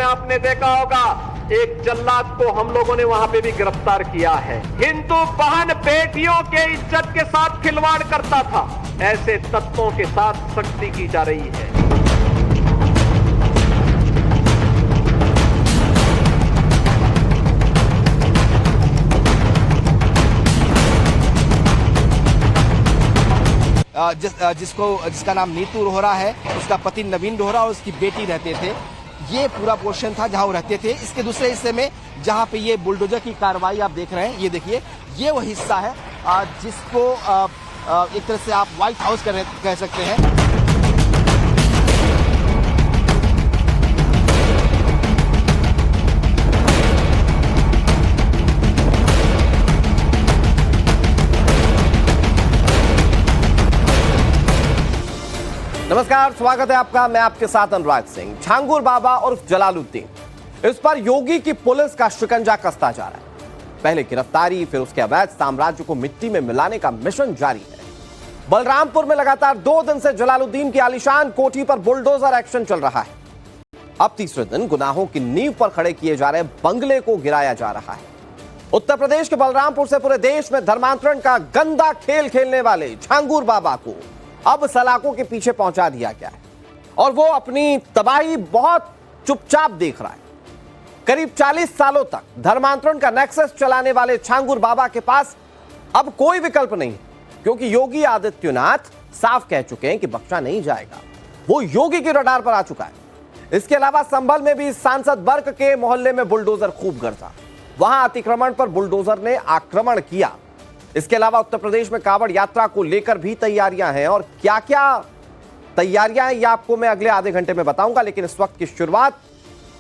आपने देखा होगा एक जल्लाद को हम लोगों ने वहां पे भी गिरफ्तार किया है। हिंदू बहन बेटियों के इज्जत के साथ खिलवाड़ करता था, ऐसे तत्वों के साथ सख्ती की जा रही है। जिसका नाम नीतू रोहरा है, उसका पति नवीन रोहरा और उसकी बेटी रहते थे। ये पूरा पोर्शन था जहां वो रहते थे। इसके दूसरे हिस्से में जहां पे ये बुलडोजर की कार्रवाई आप देख रहे हैं, ये देखिए, ये वो हिस्सा है जिसको एक तरह से आप व्हाइट हाउस कह सकते हैं। नमस्कार, स्वागत है आपका। मैं आपके साथ अनुराग सिंह। छांगुर बाबा उर्फ जलालुद्दीन, इस पर योगी की पुलिस का शिकंजा कसता जा रहा है। पहले गिरफ्तारी, फिर उसके अवैध साम्राज्य को मिट्टी में मिलाने का मिशन जारी है। बलरामपुर में लगातार 2 दिन से जलालुद्दीन की आलीशान कोठी पर बुलडोजर एक्शन चल रहा है। अब तीसरे दिन गुनाहों की नींव पर खड़े किए जा रहे बंगले को गिराया जा रहा है। उत्तर प्रदेश के बलरामपुर से पूरे देश में धर्मांतरण का गंदा खेल खेलने वाले छांगुर बाबा को अब सलाखों के पीछे पहुंचा दिया गया है और वो अपनी तबाही बहुत चुपचाप देख रहा है। करीब 40 सालों तक धर्मांतरण का नेक्सस चलाने वाले छांगुर बाबा के पास अब कोई विकल्प नहीं है, क्योंकि योगी आदित्यनाथ साफ कह चुके हैं कि बख्शा नहीं जाएगा। वो योगी के रडार पर आ चुका है। इसके अलावा संभल में भी सांसद वर्ग के मोहल्ले में बुलडोजर खूब गरजा। वहां अतिक्रमण पर बुलडोजर ने आक्रमण किया। इसके अलावा उत्तर प्रदेश में कांवड़ यात्रा को लेकर भी तैयारियां हैं, और क्या क्या तैयारियां हैं ये आपको मैं अगले आधे घंटे में बताऊंगा। लेकिन इस वक्त की शुरुआत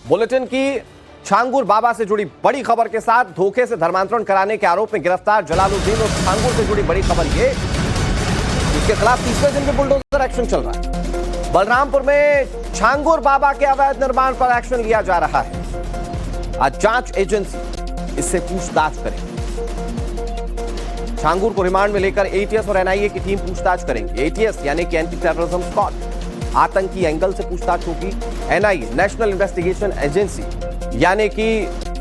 बुलेटिन की छांगुर बाबा से जुड़ी बड़ी खबर के साथ। धोखे से धर्मांतरण कराने के आरोप में गिरफ्तार जलालुद्दीन और छांगुर से जुड़ी बड़ी खबर ये, इसके खिलाफ तीसरे दिन भी बुलडोजर एक्शन चल रहा है। बलरामपुर में छांगुर बाबा के अवैध निर्माण पर एक्शन लिया जा रहा है। आज जांच एजेंसी इससे पूछताछ करेगी। छांगुर को रिमांड में लेकर एटीएस और एनआईए की टीम पूछताछ करेंगे। एटीएस यानी कि एंटी टेररिज्म स्क्वाड, आतंकी एंगल से पूछताछ होगी। एनआईए नेशनल इन्वेस्टिगेशन एजेंसी यानी कि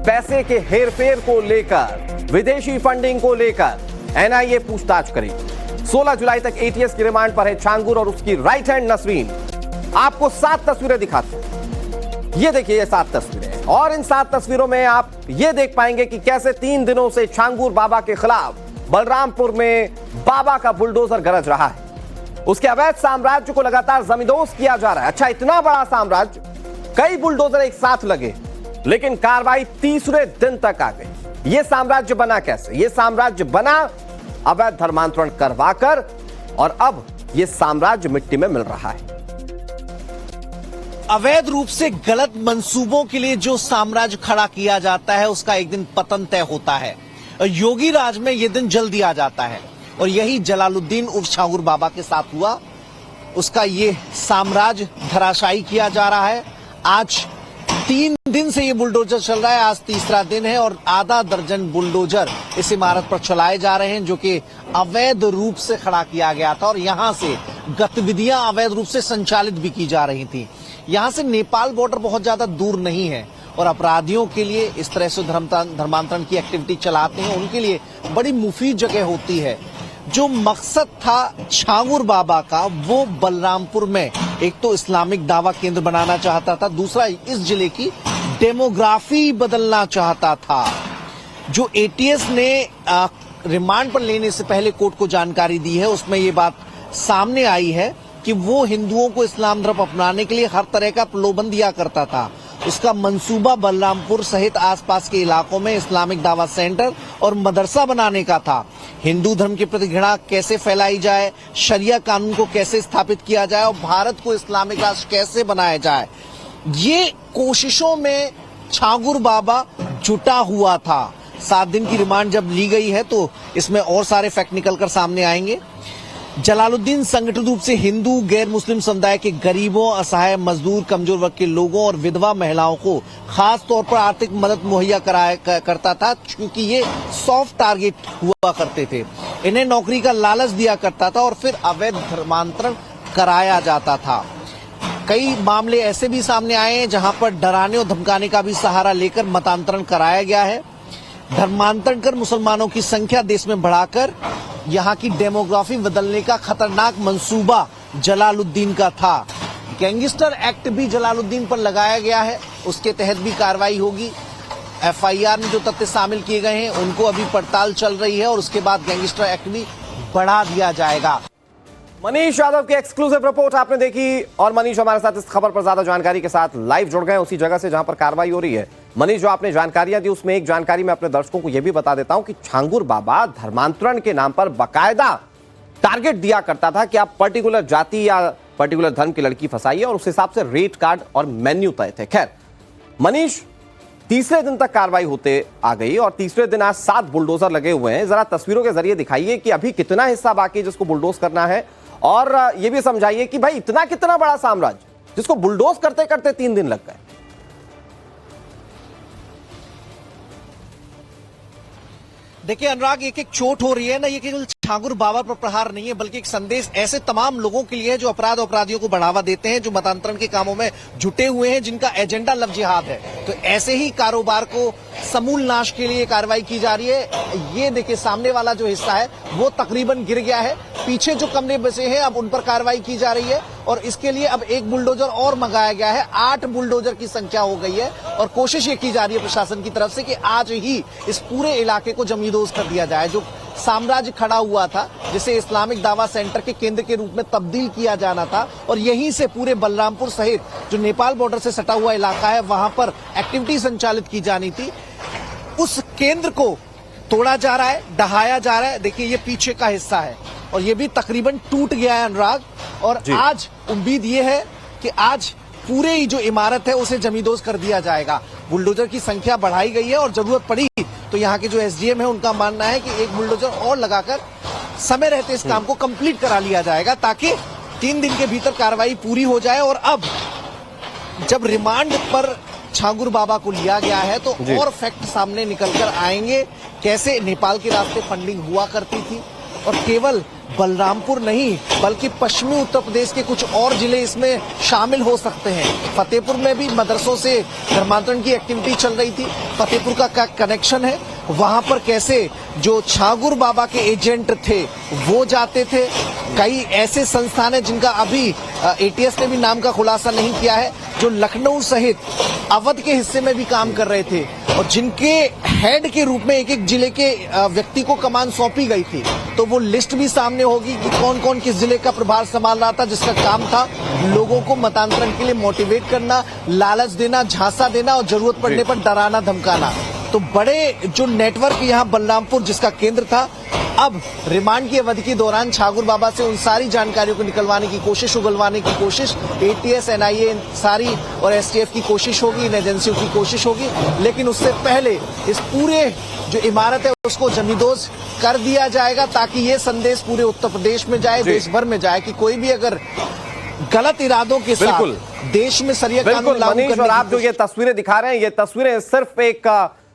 पैसे के हेरफेर को लेकर, विदेशी फंडिंग को लेकर एनआईए पूछताछ करेगी। 16 जुलाई तक एटीएस की रिमांड पर है छांगुर और उसकी राइट हैंड नसरीन। आपको 7 तस्वीरें दिखाते हैं। ये देखिए, ये 7 तस्वीरें, और इन 7 तस्वीरों में आप ये देख पाएंगे कि कैसे 3 दिनों से छांगुर बाबा के खिलाफ बलरामपुर में बाबा का बुलडोजर गरज रहा है। उसके अवैध साम्राज्य को लगातार जमींदोज किया जा रहा है। अच्छा, इतना बड़ा साम्राज्य, कई बुलडोजर एक साथ लगे, लेकिन कार्रवाई तीसरे दिन तक आ गई। यह साम्राज्य बना कैसे? यह साम्राज्य बना अवैध धर्मांतरण करवाकर, और अब यह साम्राज्य मिट्टी में मिल रहा है। अवैध रूप से गलत मंसूबों के लिए जो साम्राज्य खड़ा किया जाता है, उसका एक दिन पतन तय होता है। योगी राज में यह दिन जल्दी आ जाता है, और यही जलालुद्दीन उर्फ छांगुर बाबा के साथ हुआ। उसका ये साम्राज्य धराशायी किया जा रहा है। आज 3 दिन से ये बुलडोजर चल रहा है, आज तीसरा दिन है, और आधा दर्जन बुलडोजर इस इमारत पर चलाए जा रहे हैं, जो कि अवैध रूप से खड़ा किया गया था, और यहां से गतिविधियां अवैध रूप से संचालित भी की जा रही थी। यहां से नेपाल बॉर्डर बहुत ज्यादा दूर नहीं है, और अपराधियों के लिए इस तरह से धर्मांतरण की एक्टिविटी चलाते हैं, उनके लिए बड़ी मुफीद जगह होती है। जो मकसद था छांगुर बाबा का, वो बलरामपुर में एक तो इस्लामिक दावा केंद्र बनाना चाहता था, दूसरा इस जिले की डेमोग्राफी बदलना चाहता था। जो एटीएस ने रिमांड पर लेने से पहले कोर्ट को जानकारी दी है, उसमें ये बात सामने आई है कि वो हिंदुओं को इस्लाम धर्म अपनाने के लिए हर तरह का प्रलोभन दिया करता था। उसका मंसूबा बलरामपुर सहित आसपास के इलाकों में इस्लामिक दावा सेंटर और मदरसा बनाने का था। हिंदू धर्म के प्रति घृणा कैसे फैलाई जाए, शरिया कानून को कैसे स्थापित किया जाए, और भारत को इस्लामिक राष्ट्र कैसे बनाया जाए, ये कोशिशों में छांगुर बाबा जुटा हुआ था। 7 दिन की रिमांड जब ली गई है, तो इसमें और सारे फैक्ट निकलकर सामने आएंगे। जलालुद्दीन संगठित रूप से हिंदू, गैर मुस्लिम समुदाय के गरीबों, असहाय मजदूर, कमजोर वर्ग के लोगों और विधवा महिलाओं को खास तौर पर आर्थिक मदद मुहैया करता था, क्योंकि ये सॉफ्ट टारगेट हुआ करते थे। इन्हें नौकरी का लालच दिया करता था और फिर अवैध धर्मांतरण कराया जाता था। कई मामले ऐसे भी सामने आए हैं जहां पर डराने और धमकाने का भी सहारा लेकर मतांतरण कराया गया है। धर्मांतरण कर मुसलमानों की संख्या देश में बढ़ाकर यहां की डेमोग्राफी बदलने का खतरनाक मंसूबा जलालुद्दीन का था। गैंगस्टर एक्ट भी जलालुद्दीन पर लगाया गया है, उसके तहत भी कार्रवाई होगी। एफआईआर में जो तथ्य शामिल किए गए हैं उनको अभी पड़ताल चल रही है और उसके बाद गैंगस्टर एक्ट भी बढ़ा दिया जाएगा। मनीष यादव की एक्सक्लूसिव रिपोर्ट आपने देखी और मनीष हमारे साथ इस खबर पर ज्यादा जानकारी के साथ लाइव जुड़ गए उसी जगह से जहां पर कार्रवाई हो रही है। मनीष, जो आपने जानकारियां दी उसमें एक जानकारी मैं अपने दर्शकों को यह भी बता देता हूं कि छांगुर बाबा धर्मांतरण के नाम पर बाकायदा टारगेट दिया करता था कि आप पर्टिकुलर जाति या पर्टिकुलर धर्म की लड़की फंसाइए और उस हिसाब से रेट कार्ड और मेन्यू तय थे। खैर मनीष, तीसरे दिन तक कार्रवाई होते आ गई और तीसरे दिन आज 7 बुलडोजर लगे हुए हैं। जरा तस्वीरों के जरिए दिखाइए कि अभी कितना हिस्सा बाकी है जिसको बुलडोज करना है और यह भी समझाइए कि भाई इतना कितना बड़ा साम्राज्य जिसको बुलडोज करते करते 3 दिन लग गए। देखिए अनुराग, एक एक चोट हो रही है ना, ये केवल छांगुर बाबा पर प्रहार नहीं है बल्कि एक संदेश ऐसे तमाम लोगों के लिए है जो अपराधियों को बढ़ावा देते हैं, जो मतांतरण के कामों में जुटे हुए हैं, जिनका एजेंडा लव जिहाद है। तो ऐसे ही कारोबार को समूल नाश के लिए कार्रवाई की जा रही है। ये देखिए सामने वाला जो हिस्सा है वो तकरीबन गिर गया है, पीछे जो कमरे बचे हैं अब उन पर कार्रवाई की जा रही है और इसके लिए अब एक बुलडोजर और मंगाया गया है। 8 बुलडोजर की संख्या हो गई है और कोशिश ये की जा रही है प्रशासन की तरफ से कि आज ही इस पूरे इलाके को जमींदोज कर दिया जाए। जो साम्राज्य खड़ा हुआ था जिसे इस्लामिक दावा सेंटर के केंद्र के रूप में तब्दील किया जाना था और यहीं से पूरे बलरामपुर सहित जो नेपाल बॉर्डर से सटा हुआ इलाका है वहां पर एक्टिविटी संचालित की जानी थी, उस केंद्र को तोड़ा जा रहा है, ढहाया जा रहा है। देखिए ये पीछे का हिस्सा है और ये भी तकरीबन टूट गया है अनुराग। और आज उम्मीद ये है कि आज पूरे ही जो इमारत है उसे जमींदोज कर दिया जाएगा। बुलडोजर की संख्या बढ़ाई गई है और जरूरत पड़ी तो यहाँ के जो एसडीएम है उनका मानना है कि एक बुलडोजर और लगाकर समय रहते इस काम को कंप्लीट करा लिया जाएगा ताकि 3 दिन के भीतर कार्रवाई पूरी हो जाए। और अब जब रिमांड पर छांगुर बाबा को लिया गया है तो और फैक्ट सामने निकलकर आएंगे, कैसे नेपाल के रास्ते फंडिंग हुआ करती थी और केवल बलरामपुर नहीं बल्कि पश्चिमी उत्तर प्रदेश के कुछ और जिले इसमें शामिल हो सकते हैं। फतेहपुर में भी मदरसों से धर्मांतरण की एक्टिविटी चल रही थी, फतेहपुर का क्या कनेक्शन है, वहां पर कैसे जो छांगुर बाबा के एजेंट थे वो जाते थे। कई ऐसे संस्थान है जिनका अभी एटीएस ने भी नाम का खुलासा नहीं किया है, जो लखनऊ सहित अवध के हिस्से में भी काम कर रहे थे और जिनके हेड के रूप में एक एक जिले के व्यक्ति को कमान सौंपी गई थी। तो वो लिस्ट भी सामने होगी कि कौन कौन किस जिले का प्रभार संभाल रहा था, जिसका काम था लोगों को मतांतरण के लिए मोटिवेट करना, लालच देना, झांसा देना और जरूरत पड़ने पर डराना धमकाना। तो बड़े जो नेटवर्क यहाँ बलरामपुर जिसका केंद्र था, अब रिमांड की अवधि के दौरान छांगुर बाबा से उन सारी जानकारियों को निकलवाने की कोशिश, उगलवाने की कोशिश एटीएस, एनआईए सारी और एसटीएफ की कोशिश होगी, इन एजेंसियों की कोशिश होगी। लेकिन उससे पहले इस पूरे जो इमारत है उसको जमींदोज कर दिया जाएगा ताकि ये संदेश पूरे उत्तर प्रदेश में जाए, देश भर में जाए कि कोई भी अगर गलत इरादों के साथ देश में शरिया कानून लागू करने की, और आप जो ये तस्वीरें दिखा रहे हैं, ये तस्वीरें सिर्फ एक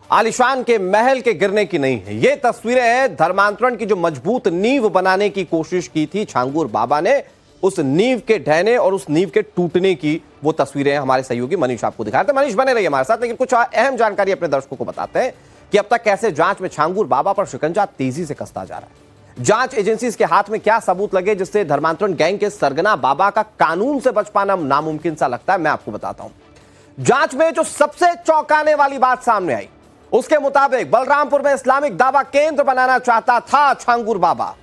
आलिशान के महल के गिरने की नहीं है, ये तस्वीरें हैं धर्मांतरण की जो मजबूत नींव बनाने की कोशिश की थी छांगुर बाबा ने, उस नींव के ढहने और उस नींव के टूटने की वो तस्वीरें हमारे सहयोगी मनीष आपको दिखा रहे थे। मनीष बने रहिए हमारे साथ, लेकिन कुछ अहम जानकारी अपने दर्शकों को बताते हैं कि अब तक कैसे जांच में छांगुर बाबा पर शिकंजा तेजी से कसता जा रहा है। जांच एजेंसी के हाथ में क्या सबूत लगे जिससे धर्मांतरण गैंग के सरगना बाबा का कानून से बच पाना नामुमकिन सा लगता है, मैं आपको बताता हूं। जांच में जो सबसे चौंकाने वाली बात सामने आई उसके मुताबिक बलरामपुर में इस्लामिक दावा केंद्र बनाना चाहता था छांगुर बाबा।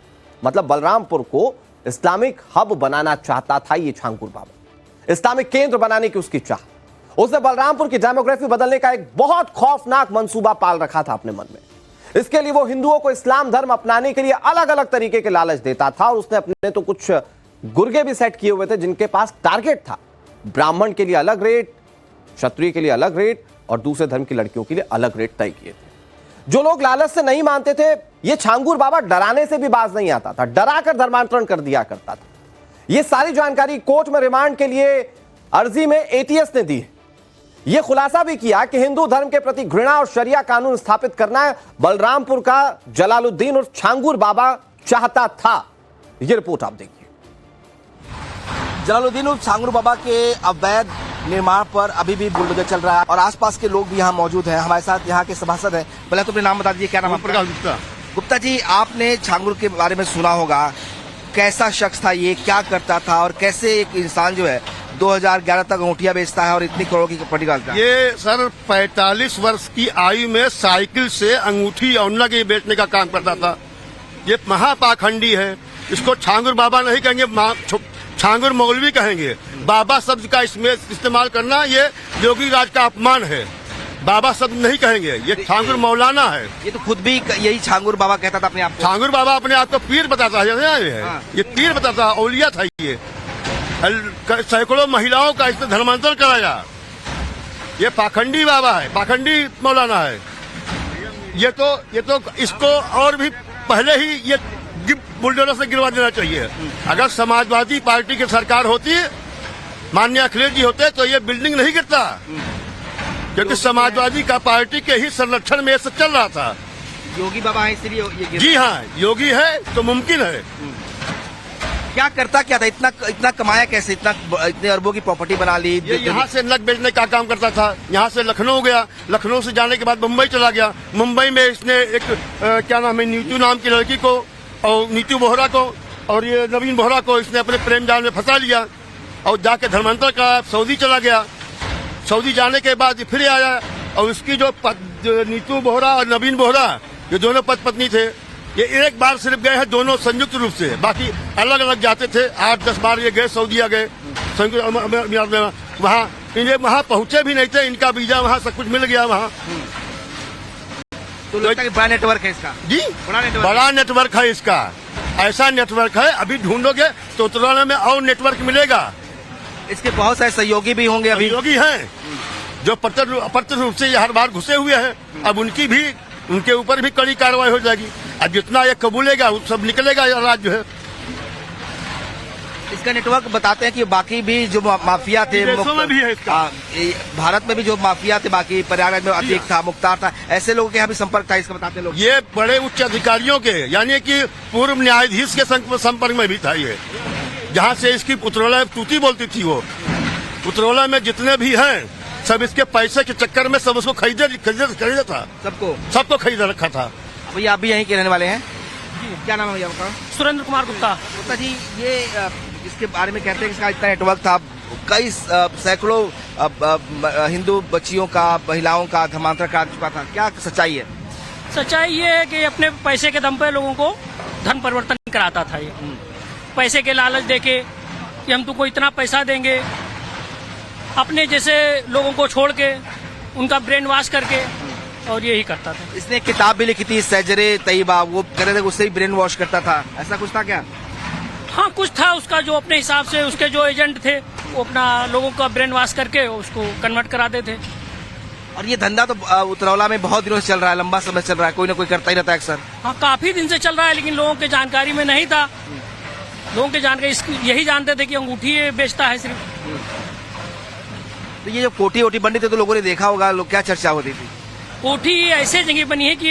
मतलब बलरामपुर को इस्लामिक हब बनाना चाहता था ये छांगुर बाबा, इस्लामिक केंद्र बनाने की उसकी चाह। उसने बलरामपुर की डेमोग्राफी बदलने का एक बहुत खौफनाक मंसूबा पाल रखा था अपने मन में। इसके लिए वो हिंदुओं को इस्लाम धर्म अपनाने के लिए अलग अलग तरीके के लालच देता था और उसने अपने तो कुछ गुर्गे भी सेट किए हुए थे जिनके पास टारगेट था। ब्राह्मण के लिए अलग रेट, क्षत्रिय के लिए अलग रेट और दूसरे धर्म की लड़कियों के लिए अलग रेट तय किए थे। जो लोग लालच से नहीं मानते थे, ये छांगुर बाबा डराने से भी बाज नहीं आता था, डराकर धर्मांतरण कर दिया करता था। ये सारी जानकारी कोर्ट में रिमांड के लिए अर्जी में एटीएस ने दी। यह खुलासा भी किया कि हिंदू धर्म के प्रति घृणा और शरिया कानून स्थापित करना है बलरामपुर का जलालुद्दीन और छांगुर बाबा चाहता था। यह रिपोर्ट आप देखिए। जलालुद्दीन उर्फ छांगुर बाबा के अवैध निर्माण पर अभी भी बुलडोजर चल रहा है और आसपास के लोग भी यहाँ मौजूद हैं। हमारे साथ यहाँ के सभासद हैं। पहले तो अपने नाम बता दीजिए, क्या नाम है? प्रकाश गुप्ता। गुप्ता जी, आपने छांगुर के बारे में सुना होगा, कैसा शख्स था ये, क्या करता था और कैसे एक इंसान जो है 2011 तक अंगूठियां बेचता है और इतनी करोड़ों की प्रॉपर्टी डालता है? ये सर 45 वर्ष की आयु में साइकिल से अंगूठी और नग बेचने का काम करता था। ये महापाखंडी है। इसको छांगुर बाबा नहीं कहेंगे, छांगुर मौलवी कहेंगे। बाबा शब्द का इसमें इस्तेमाल करना ये योगी राज का अपमान है। बाबा शब्द नहीं कहेंगे, ये छांगुर मौलाना है। ये तो खुद भी यही छांगुर बाबा कहता था अपने आप को। छांगुर बाबा अपने आप को पीर बताता है। हाँ। ये पीर बताता है, औलिया था ये। सैकड़ों महिलाओं का इसने धर्मांतरण कराया। ये पाखंडी बाबा है, पाखंडी मौलाना है। ये तो इसको और भी पहले ही ये बुलडोजर से गिरवा देना चाहिए। अगर समाजवादी पार्टी की सरकार होती, माननीय अखिलेश जी होते, तो ये बिल्डिंग नहीं गिरता, क्योंकि समाजवादी का पार्टी के ही संरक्षण में ये सब चल रहा था। योगी बाबा है इसलिए ये जी हाँ, योगी है तो मुमकिन है। क्या करता क्या था? इतना कमाया कैसे? इतने अरबों की प्रॉपर्टी बना ली। ये यहाँ से नग बेचने का काम करता था। यहाँ से लखनऊ गया, लखनऊ से जाने के बाद मुंबई चला गया। मुंबई में इसने एक क्या नाम है, नीतू नाम की लड़की को और नीतू बोहरा को और ये नवीन बोहरा को इसने अपने प्रेम जाल में फंसा लिया और जाके धर्मांतर का सऊदी चला गया। सऊदी जाने के बाद फिर आया और उसकी जो नीतू बोहरा और नवीन बोहरा, ये दोनों पति पत्नी थे, ये एक बार सिर्फ गए हैं दोनों संयुक्त रूप से, बाकी अलग अलग जाते थे। 8-10 बार ये गए, सऊदीया गए, वहाँ इन्हें वहाँ पहुंचे भी नहीं थे। इनका वीजा वहाँ सब कुछ मिल गया वहाँ। तो लगता है कि बड़ा नेटवर्क है इसका। जी, बड़ा नेटवर्क है इसका। ऐसा नेटवर्क है, अभी ढूंढोगे तो उतराने में और नेटवर्क मिलेगा। इसके बहुत सारे सहयोगी भी होंगे अभी। सहयोगी हैं जो अप्रत्यक्ष रूप से हर बार घुसे हुए हैं। अब उनके ऊपर भी कड़ी कार्रवाई हो जाएगी। अब जितना ये कबूलेगा वो सब निकलेगा। यह राज्य जो है, इसका नेटवर्क बताते हैं कि बाकी भी जो माफिया थे, विदेशों में भी है इसका। भारत में भी जो माफिया थे, बाकी प्रयागराज में अतीक था, मुख्तार था, ऐसे लोगों के यहाँ भी संपर्क था, इसका बताते हैं लोग। ये बड़े उच्च अधिकारियों के, यानी कि पूर्व न्यायाधीश के संपर्क में भी था ये। जहाँ से इसकी उतरौला तूती बोलती थी, वो उतरौला में जितने भी हैं सब इसके पैसे के चक्कर में सब उसको खरीदा था। सबको खरीद रखा था। भैया आप भी यहीं के रहने वाले हैं? क्या नाम है भैया आपका? सुरेंद्र कुमार गुप्ता। गुप्ता जी, ये इसके बारे में कहते हैं कि इसका इतना नेटवर्क था, कई सैकड़ों हिंदू बच्चियों का, महिलाओं का धर्मांतरण करा चुका था। क्या सच्चाई है? सच्चाई ये है कि अपने पैसे के दम पे लोगों को धर्म परिवर्तन कराता था। ये पैसे के लालच देके कि हम तुमको इतना पैसा देंगे, अपने जैसे लोगों को छोड़ के उनका ब्रेन वॉश करके, और यही करता था। इसने एक किताब भी लिखी थी, सजरे तैयबा, वो कह रहे थे उससे ही ब्रेन वॉश करता था। ऐसा कुछ था क्या? हाँ, कुछ था उसका, जो अपने हिसाब से उसके जो एजेंट थे वो अपना लोगों का ब्रेन वॉश करके उसको कन्वर्ट कराते थे। और ये धंधा तो उतरौला में बहुत दिनों से चल रहा है, लंबा समय चल रहा है, कोई ना कोई करता ही रहता है अक्सर। हाँ, काफी दिन से चल रहा है, लेकिन लोगों के जानकारी में नहीं था। लोगों के जानकारी यही जानते थे कि अंगूठी बेचता है सिर्फ। तो ये जो कोठी वोटी बनी थी तो लोगों ने देखा होगा, लोग क्या चर्चा होती थी? कोठी ऐसे जगह बनी है कि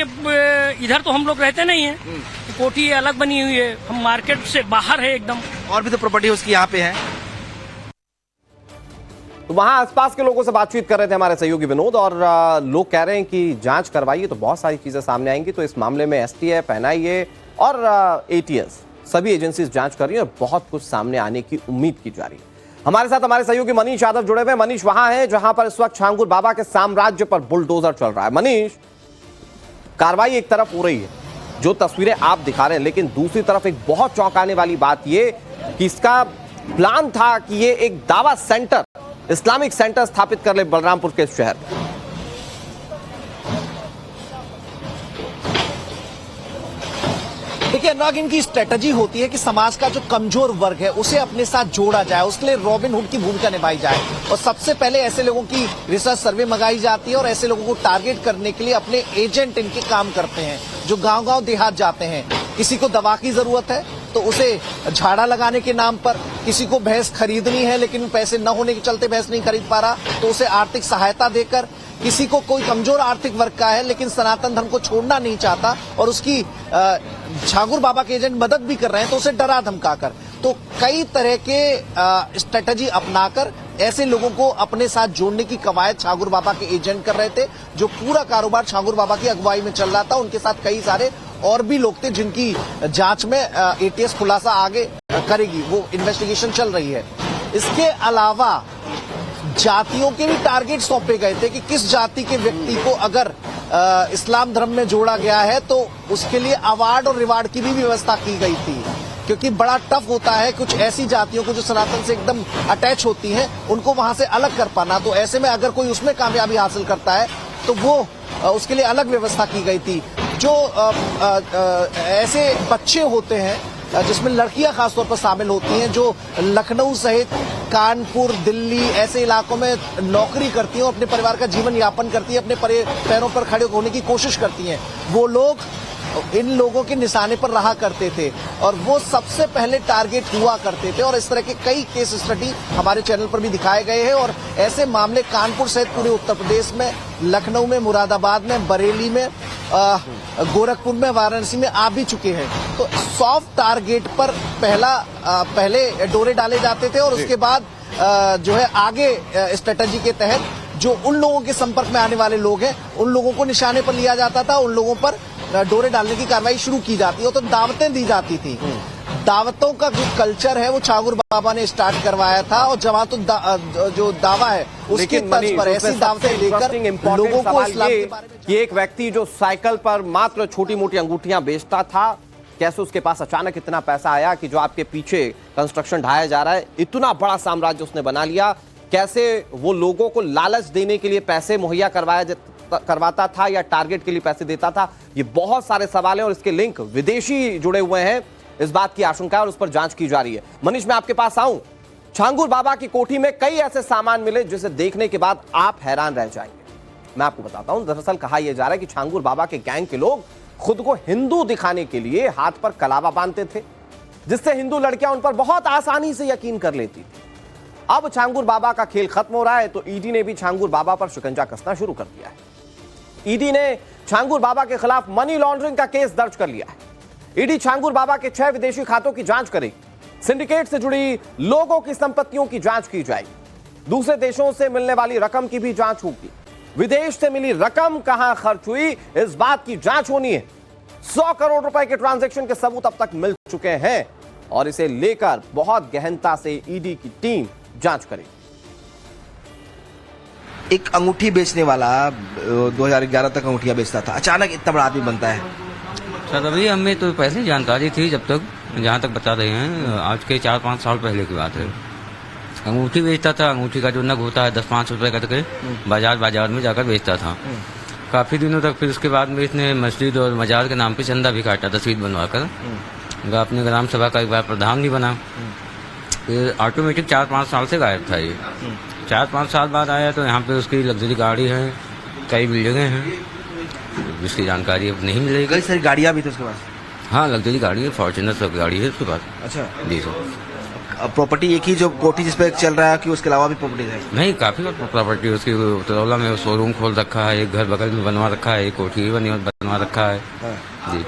इधर तो हम लोग रहते नहीं हैं। कोठी अलग बनी हुई है, हम मार्केट से बाहर है एकदम। और भी तो प्रॉपर्टी उसकी यहाँ पे है। तो वहां आसपास के लोगों से बातचीत कर रहे थे हमारे सहयोगी विनोद, और लोग कह रहे हैं कि जांच करवाइए तो बहुत सारी चीजें सामने आएंगी। तो इस मामले में एसटीएफ, एनआईए और एटीएस सभी एजेंसीज जांच कर रही हैं और बहुत कुछ सामने आने की उम्मीद की जा रही है। हमारे साथ हमारे सहयोगी मनीष यादव जुड़े हुए हैं। मनीष वहां है जहां पर इस वक्त छांगुर बाबा के साम्राज्य पर बुलडोजर चल रहा है। मनीष, कार्रवाई एक तरफ हो रही है, जो तस्वीरें आप दिखा रहे हैं, लेकिन दूसरी तरफ एक बहुत चौंकाने वाली बात यह कि इसका प्लान था कि ये एक दावा सेंटर, इस्लामिक सेंटर स्थापित कर ले बलरामपुर के शहर में। देखिए अनुराग, इनकी स्ट्रेटजी होती है कि समाज का जो कमजोर वर्ग है उसे अपने साथ जोड़ा जाए, उसके लिए रॉबिन हुड की भूमिका निभाई जाए। और सबसे पहले ऐसे लोगों की रिसर्च सर्वे मंगाई जाती है और ऐसे लोगों को टारगेट करने के लिए अपने एजेंट इनके काम करते हैं, जो गांव-गांव देहात जाते हैं। किसी को दवा की जरूरत है तो उसे झाड़ा लगाने के नाम पर, किसी को भैंस खरीदनी है लेकिन पैसे न होने के चलते भैंस नहीं खरीद पा रहा तो उसे आर्थिक सहायता देकर, किसी को कोई कमजोर आर्थिक वर्ग का है लेकिन सनातन धर्म को छोड़ना नहीं चाहता और उसकी छांगुर बाबा के एजेंट मदद भी कर रहे हैं तो उसे डरा धमकाकर, तो कई तरह के स्ट्रेटजी अपनाकर ऐसे लोगों को अपने साथ जोड़ने की कवायद छांगुर बाबा के एजेंट कर रहे थे। जो पूरा कारोबार छांगुर बाबा की अगुवाई में चल रहा था, उनके साथ कई सारे और भी लोग थे जिनकी जांच में एटीएस खुलासा आगे करेगी, वो इन्वेस्टिगेशन चल रही है। इसके अलावा जातियों के भी टारगेट सौंपे गए थे कि किस जाति के व्यक्ति को अगर इस्लाम धर्म में जोड़ा गया है तो उसके लिए अवार्ड और रिवार्ड की भी व्यवस्था की गई थी, क्योंकि बड़ा टफ होता है कुछ ऐसी जातियों को जो सनातन से एकदम अटैच होती हैं उनको वहां से अलग कर पाना। तो ऐसे में अगर कोई उसमें कामयाबी हासिल करता है तो वो उसके लिए अलग व्यवस्था की गई थी। जो ऐसे बच्चे होते हैं जिसमें लड़कियां खासतौर पर शामिल होती हैं, जो लखनऊ सहित कानपुर, दिल्ली ऐसे इलाकों में नौकरी करती हैं और अपने परिवार का जीवन यापन करती हैं, अपने पैरों पर खड़े होने की कोशिश करती हैं, वो लोग इन लोगों के निशाने पर रहा करते थे और वो सबसे पहले टारगेट हुआ करते थे। और इस तरह के कई केस स्टडी हमारे चैनल पर भी दिखाए गए हैं और ऐसे मामले कानपुर सहित पूरे उत्तर प्रदेश में, लखनऊ में, मुरादाबाद में, बरेली में, गोरखपुर में, वाराणसी में आ भी चुके हैं। तो सॉफ्ट टारगेट पर पहले डोरे डाले जाते थे और उसके बाद जो है आगे स्ट्रेटजी के तहत जो उन लोगों के संपर्क में आने वाले लोग हैं उन लोगों को निशाने पर लिया जाता था, उन लोगों पर डोरे डालने की कार्रवाई शुरू की जाती है। तो दावतें दी जाती थी। दावतों का जो कल्चर है वो छांगुर बाबा ने स्टार्ट करवाया था और जहाँ तो जो दावा है उसके तर्ज पर ऐसी दावतें लेकर लोगों को इस्लाम के बारे में कि एक व्यक्ति जो साइकिल पर मात्र छोटी मोटी अंगूठियां बेचता था, कैसे उसके पास अचानक इतना पैसा आया कि जो आपके पीछे कंस्ट्रक्शन ढाया जा रहा है, इतना बड़ा साम्राज्य उसने बना लिया। कैसे वो लोगों को लालच देने के लिए पैसे मुहैया करवाता था या टारगेट के लिए पैसे देता था, ये बहुत सारे सवाल हैं और इसके लिंक विदेशी जुड़े हुए हैं, इस बात की आशंका है और उस पर जांच की जा रही है। मनीष, मैं आपके पास आऊं, छांगुर बाबा की कोठी में कई ऐसे सामान मिले जिसे देखने के बाद आप हैरान रह जाएंगे। मैं आपको बताता हूं, दरअसल कहा यह जा रहा है कि छांगुर बाबा के गैंग के लोग खुद को हिंदू दिखाने के लिए हाथ पर कलावा बांधते थे, जिससे हिंदू लड़कियां उन पर बहुत आसानी से यकीन कर लेती थी। अब छांगुर बाबा का खेल खत्म हो रहा है तो ईडी ने भी छांगुर बाबा पर शिकंजा कसना शुरू कर दिया है। ईडी ने छांगुर बाबा के खिलाफ मनी लॉन्ड्रिंग का केस दर्ज कर लिया है। ईडी छांगुर बाबा के 6 विदेशी खातों की जांच करेगी। सिंडिकेट से जुड़ी लोगों की संपत्तियों की जांच की जाएगी। दूसरे देशों से मिलने वाली रकम की भी जांच होगी। विदेश से मिली रकम कहां खर्च हुई, इस बात की जांच होनी है। 100 करोड़ रुपए के ट्रांजैक्शन के सबूत अब तक मिल चुके हैं और इसे लेकर बहुत गहनता से ईडी की टीम जांच करेगी। एक अंगूठी बेचने वाला 2011 तक अंगूठियां बेचता था, अचानक इतना बड़ा आदमी बनता है। सर अभी हमें तो पहले जानकारी थी, जब तक जहाँ तक बता रहे हैं आज के 4-5 साल पहले की बात है। अंगूठी बेचता था, अंगूठी का जो नग होता है 10-5 रुपए करके बाजार में जाकर बेचता था काफी दिनों तक। फिर उसके बाद में इसने मस्जिद और मजार के नाम पे चंदा भी काटा, तस्वीर बनवाकर। अपने ग्राम सभा का एक बार प्रधान भी बना। फिर ऑटोमेटिक 4-5 साल से गायब था ये। 4-5 साल बाद आया तो यहाँ पे उसकी लग्जरी गाड़ी है, कई बिल्डिंगें हैं, जिसकी जानकारी अब नहीं मिलेगी। कई सारी गाड़ियाँ भी थी उसके पास। हाँ, लग्जरी गाड़ी है, फॉर्च्यूनर सब गाड़ी है उसके पास। अच्छा जी सर। प्रॉपर्टी एक ही जो कोठी जिस पे चल रहा है कि उसके अलावा भी प्रॉपर्टी है? नहीं, काफी प्रॉपर्टी उसकी। तरौला में शोरूम खोल रखा है, एक घर बगल में बनवा रखा है, एक कोठी बनवा रखा है। जी।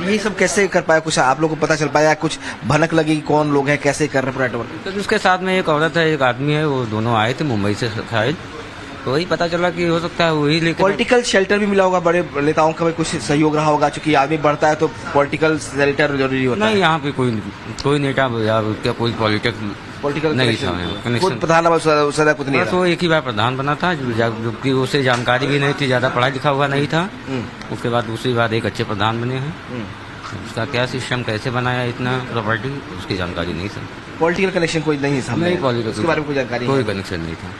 ये सब कैसे कर पाया, कुछ आप लोग को पता चल पाया, कुछ भनक लगी कौन लोग हैं, कैसे कर रहे हैं? तो उसके साथ में एक औरत है, एक आदमी है, वो दोनों आए थे मुंबई से शायद, तो वही पता चला कि हो सकता है वही। लेकिन पॉलिटिकल शेल्टर भी मिला होगा, बड़े नेताओं का भी कुछ सहयोग रहा होगा, क्योंकि आदमी बढ़ता है तो पॉलिटिकल शेल्टर जरूरी होता है। नहीं, यहाँ पे कोई नेता या उसका कोई पॉलिटिकल नहीं था। खुद प्रधान कुछ नहीं, वो एक ही बार प्रधान बना था, जबकि उसे जानकारी भी नहीं थी, ज्यादा पढ़ा लिखा हुआ नहीं था। उसके बाद दूसरी बार एक अच्छे प्रधान बने हैं। उसका क्या सिस्टम, कैसे बनाया इतना प्रॉपर्टी, उसकी जानकारी नहीं था। पॉलिटिकल कनेक्शन कोई नहीं है? नहीं, पॉलिटिकल उसके बारे में कोई जानकारी, कोई कनेक्शन नहीं था।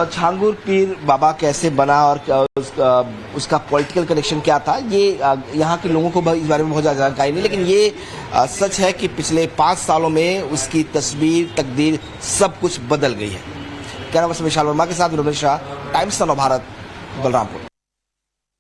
छांगुर पीर बाबा कैसे बना और उसका पॉलिटिकल कनेक्शन क्या था, ये यहाँ के लोगों को इस बारे में बहुत ज़्यादा जानकारी नहीं। लेकिन ये सच है कि पिछले 5 सालों में उसकी तस्वीर, तकदीर सब कुछ बदल गई है। कैमरा पर्सन विशाल वर्मा के साथ विनोद मिश्रा, टाइम्स ऑफ भारत, बलरामपुर।